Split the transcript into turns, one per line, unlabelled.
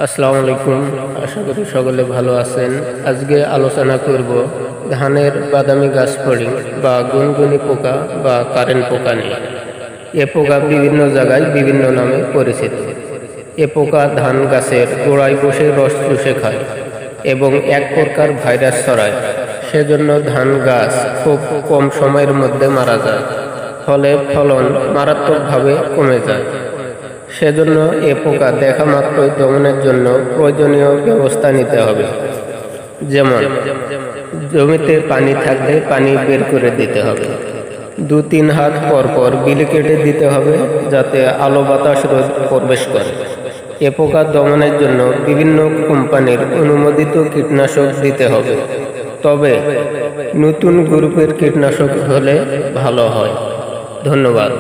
আসসালামু আলাইকুম। আশা করি সকলে ভালো আছেন। আজকে আলোচনা করব ধানের বাদামি গাছ ফড়িং বা গুনগুনি পোকা বা কারেন্ট পোকা নিয়ে। এ পোকা বিভিন্ন জায়গায় বিভিন্ন নামে পরিচিত। এ পোকা ধান গাছের গোড়ায় বসে রস চুষে খায় এবং এক প্রকার ভাইরাস ছড়ায়। সেজন্য ধান গাছ খুব কম সময়ের মধ্যে মারা যায়, ফলে ফলন মারাত্মকভাবে কমে যায়। সেজন্য এ পোকা দেখা মাত্রই দমনের জন্য প্রয়োজনীয় ব্যবস্থা নিতে হবে। যেমন জমিতে পানি থাকলে পানি বের করে দিতে হবে। 2-3 হাত পর পর বিলি কেটে দিতে হবে, যাতে আলো বাতাস রোদ প্রবেশ করে। এ পোকা দমনের জন্য বিভিন্ন কোম্পানির অনুমোদিত কীটনাশক দিতে হবে, তবে নতুন গ্রুপের কীটনাশক হলে ভালো হয়। ধন্যবাদ।